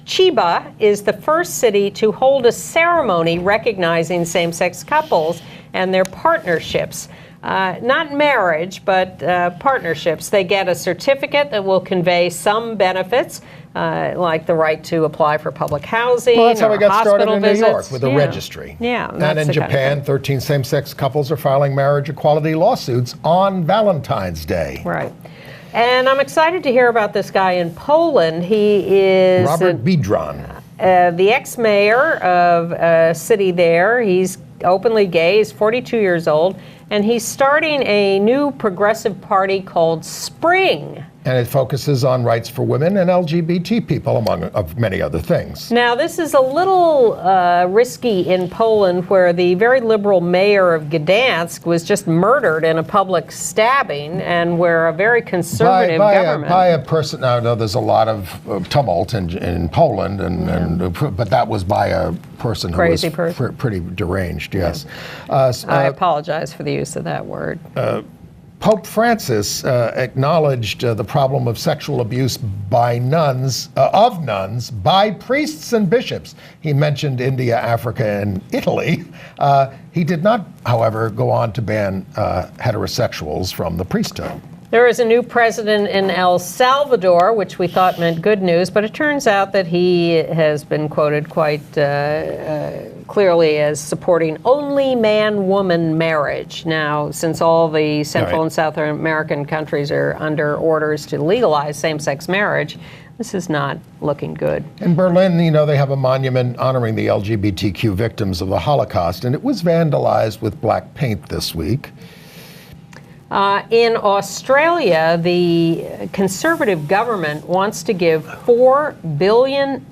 Chiba is the first city to hold a ceremony recognizing same-sex couples and their partnerships. Not marriage, but partnerships. They get a certificate that will convey some benefits, like the right to apply for public housing. Well, that's how we got started in visits. New York with a registry. Yeah, and in Japan, 13 same-sex couples are filing marriage equality lawsuits on Valentine's Day. Right. And I'm excited to hear about this guy in Poland. He is Robert Biedron. The ex-mayor of a city there. He's openly gay. He's 42 years old. And he's starting a new progressive party called Spring. And it focuses on rights for women and LGBT people, among many other things. Now, this is a little risky in Poland, where the very liberal mayor of Gdansk was just murdered in a public stabbing, and where a very conservative government... By a person... Now, there's a lot of tumult in Poland, but that was by a person who was pretty deranged, yes. I apologize for the use of that word. Pope Francis acknowledged the problem of sexual abuse by nuns, by priests and bishops. He mentioned India, Africa, and Italy. He did not, however, go on to ban heterosexuals from the priesthood. There is a new president in El Salvador, which we thought meant good news, but it turns out that he has been quoted quite clearly as supporting only man-woman marriage. Now, since all the Central and South American countries are under orders to legalize same-sex marriage, This is not looking good. In Berlin, you know, they have a monument honoring the LGBTQ victims of the Holocaust, and it was vandalized with black paint this week. In Australia, the Conservative government wants to give $4 billion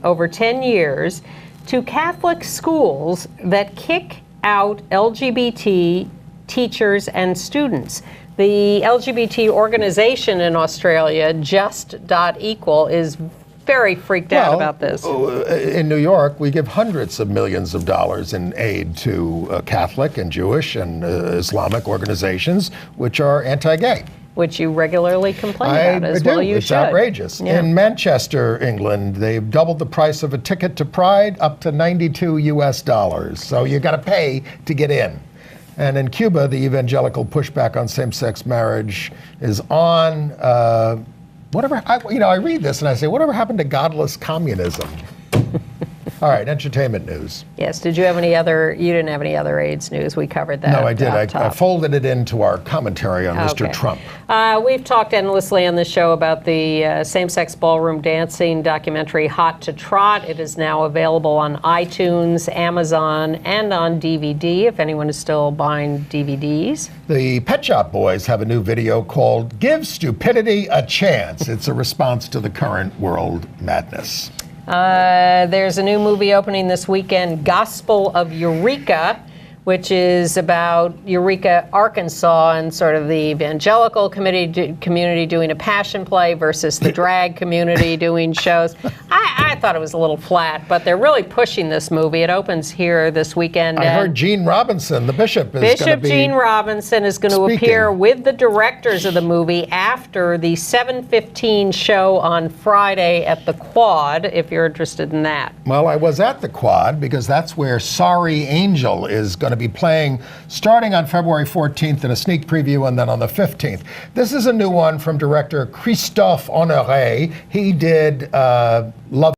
over 10 years to Catholic schools that kick out LGBT teachers and students. The LGBT organization in Australia, Just.Equal, is very freaked out about this. In New York, we give hundreds of millions of dollars in aid to Catholic and Jewish and Islamic organizations which are anti-gay. Which you regularly complain about as well. You it's should. outrageous. Yeah. In Manchester, England, they've doubled the price of a ticket to Pride up to $92 US. So you got to pay to get in. And in Cuba, the evangelical pushback on same-sex marriage is on. I read this and I say, whatever happened to godless communism? All right, entertainment news. Yes, did you have any other, you didn't have any other AIDS news? We covered that. No, I did. I folded it into our commentary on Mr. Trump. We've talked endlessly on this show about the same-sex ballroom dancing documentary Hot to Trot. It is now available on iTunes, Amazon, and on DVD, if anyone is still buying DVDs. The Pet Shop Boys have a new video called Give Stupidity a Chance. It's a response to the current world madness. There's a new movie opening this weekend, Gospel of Eureka, which is about Eureka, Arkansas, and sort of the evangelical community doing a passion play versus the drag community doing shows. I thought it was a little flat, but they're really pushing this movie. It opens here this weekend. I heard Gene Robinson, the bishop, is going to be Bishop Gene Robinson is going to appear with the directors of the movie after the 7:15 show on Friday at the Quad, if you're interested in that. Well, I was at the Quad because that's where Sorry Angel is going to be playing starting on February 14th in a sneak preview and then on the 15th. This is a new one from director Christophe Honoré. He did Love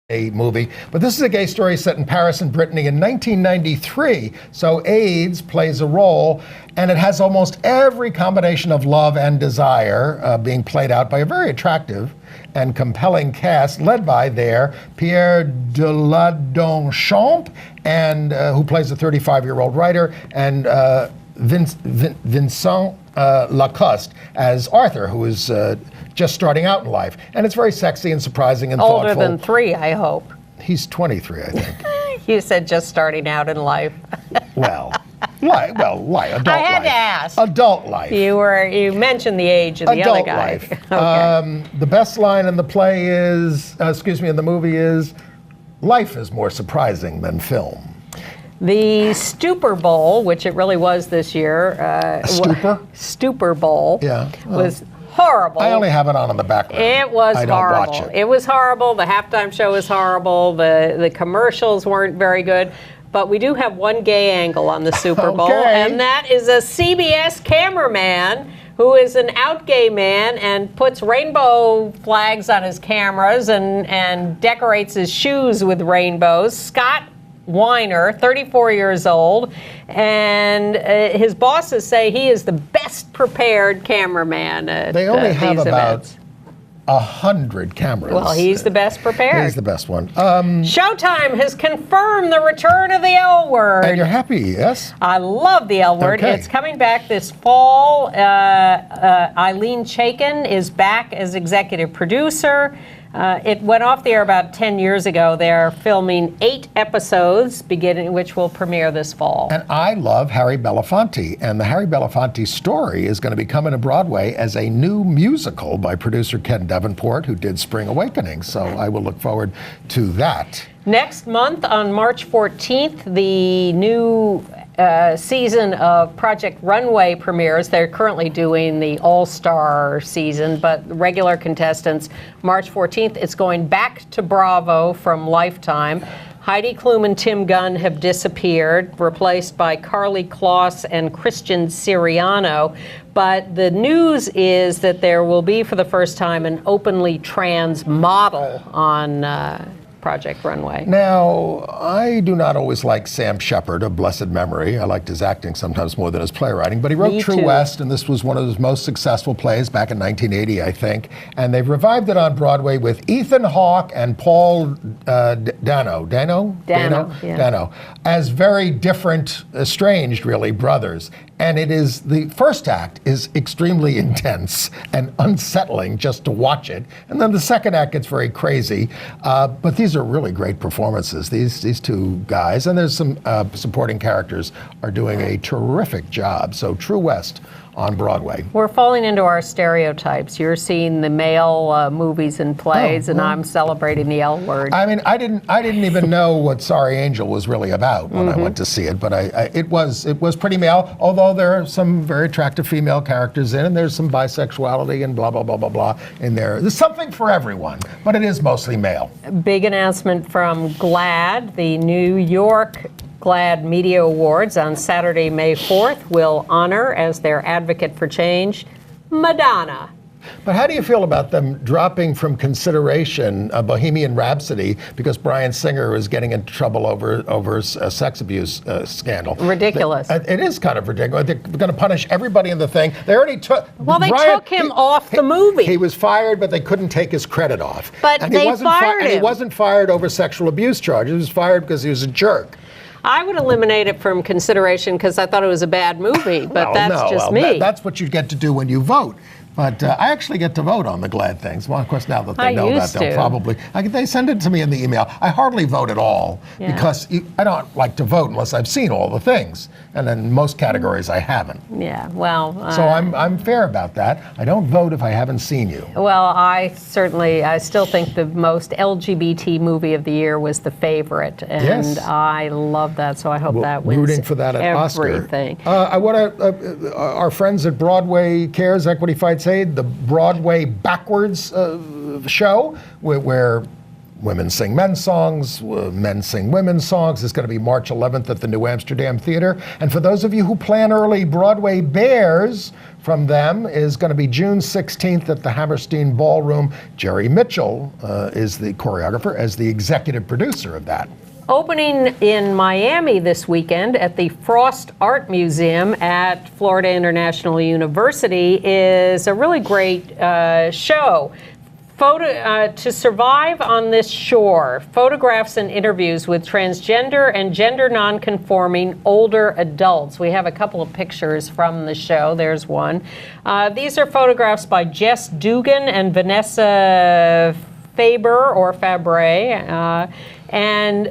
a movie, but this is a gay story set in Paris and Brittany in 1993. So AIDS plays a role, and it has almost every combination of love and desire being played out by a very attractive and compelling cast led by Pierre Deladonchamp, and who plays a 35-year-old writer, and Vincent Lacoste as Arthur, who is just starting out in life. And it's very sexy and surprising and thoughtful. Older than 3, I hope. He's 23, I think. You said just starting out in life. Adult life. I had to ask. Adult life. You mentioned the age of the adult other guy. Life. Okay. The best line in the play is, in the movie is, life is more surprising than film. The Stupor Bowl, which it really was this year. Stupor? Stupor Bowl. Yeah. Was horrible. I only have it on in the background. It was I don't horrible. watch it. It was horrible. The halftime show was horrible. The commercials weren't very good. But we do have one gay angle on the Super Bowl, and that is a CBS cameraman who is an out gay man and puts rainbow flags on his cameras and decorates his shoes with rainbows. Scott Weiner, 34 years old, and his bosses say he is the best prepared cameraman at They only have these about events. 100 cameras. Well, he's the best prepared. He's the best one. Showtime has confirmed the return of the L Word. And you're happy, yes? I love the L Word. Okay. It's coming back this fall. Eileen Chaikin is back as executive producer. It went off the air about 10 years ago. They're filming 8 episodes, which will premiere this fall. And I love Harry Belafonte, and the Harry Belafonte story is going to be coming to Broadway as a new musical by producer Ken Davenport, who did Spring Awakening. So I will look forward to that. Next month, on March 14th, the new season of Project Runway premieres. They're currently doing the All-Star season, but regular contestants, March 14th, it's going back to Bravo from Lifetime. Heidi Klum and Tim Gunn have disappeared, replaced by Carly Kloss and Christian Siriano. But the news is that there will be, for the first time, an openly trans model on Project Runway. Now, I do not always like Sam Shepard of blessed memory. I liked his acting sometimes more than his playwriting, but he wrote True West, and this was one of his most successful plays back in 1980, I think. And they've revived it on Broadway with Ethan Hawke and Paul Dano as very different, estranged, really, brothers. And the first act is extremely intense and unsettling just to watch it. And then the second act gets very crazy. But these are really great performances, these two guys. And there's some supporting characters are doing a terrific job. So True West on Broadway. We're falling into our stereotypes. You're seeing the male movies and plays, and I'm celebrating the L word. I mean, I didn't even know what Sorry Angel was really about when I went to see it, but it was pretty male. Although there are some very attractive female characters in, and there's some bisexuality and blah blah blah blah blah in there. There's something for everyone, but it is mostly male. Big announcement from GLAAD, the New York GLAAD Media Awards on Saturday, May 4th will honor, as their advocate for change, Madonna. But how do you feel about them dropping from consideration Bohemian Rhapsody because Bryan Singer was getting into trouble over a sex abuse scandal? Ridiculous. It is kind of ridiculous. They're going to punish everybody in the thing. They already took. Well, they took him off the movie. He was fired, but they couldn't take his credit off. But they fired him. And he wasn't fired over sexual abuse charges. He was fired because he was a jerk. I would eliminate it from consideration because I thought it was a bad movie, but me. That's what you get to do when you vote. But I actually get to vote on the GLAAD things. Well, of course, now that they know that, they'll probably... they send it to me in the email. I hardly vote at all because I don't like to vote unless I've seen all the things. And in most categories, I haven't. Yeah, well... So I'm fair about that. I don't vote if I haven't seen you. Well, I still think the most LGBT movie of the year was The Favorite. And I love that, so I hope that wins rooting for that at everything. Oscar. I want to... our friends at Broadway Cares, Equity Fights Aid, the Broadway Backwards show, where women sing men's songs, men sing women's songs. It's going to be March 11th at the New Amsterdam Theater. And for those of you who plan early, Broadway Bears from them is going to be June 16th at the Hammerstein Ballroom. Jerry Mitchell is the choreographer as the executive producer of that. Opening in Miami this weekend at the Frost Art Museum at Florida International University is a really great show. To survive on this shore, photographs and interviews with transgender and gender nonconforming older adults. We have a couple of pictures from the show. There's one. These are photographs by Jess Dugan and Vanessa Fabre. And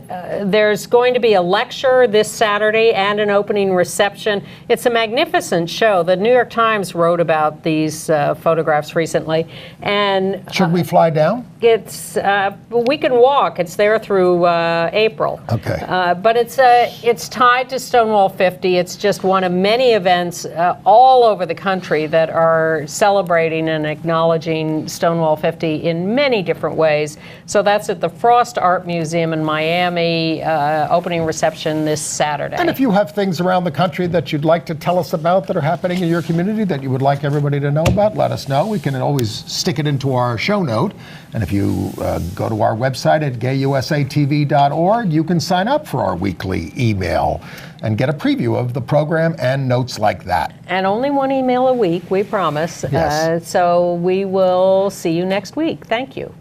there's going to be a lecture this Saturday and an opening reception. It's a magnificent show. The New York Times wrote about these photographs recently. And should we fly down? We can walk. It's there through April. Okay. But it's tied to Stonewall 50. It's just one of many events all over the country that are celebrating and acknowledging Stonewall 50 in many different ways. So that's at the Frost Art Museum in Miami, opening reception this Saturday. And if you have things around the country that you'd like to tell us about that are happening in your community that you would like everybody to know about, let us know. We can always stick it into our show note. And if you go to our website at gayusatv.org, you can sign up for our weekly email and get a preview of the program and notes like that. And only one email a week, we promise. Yes. So we will see you next week. Thank you.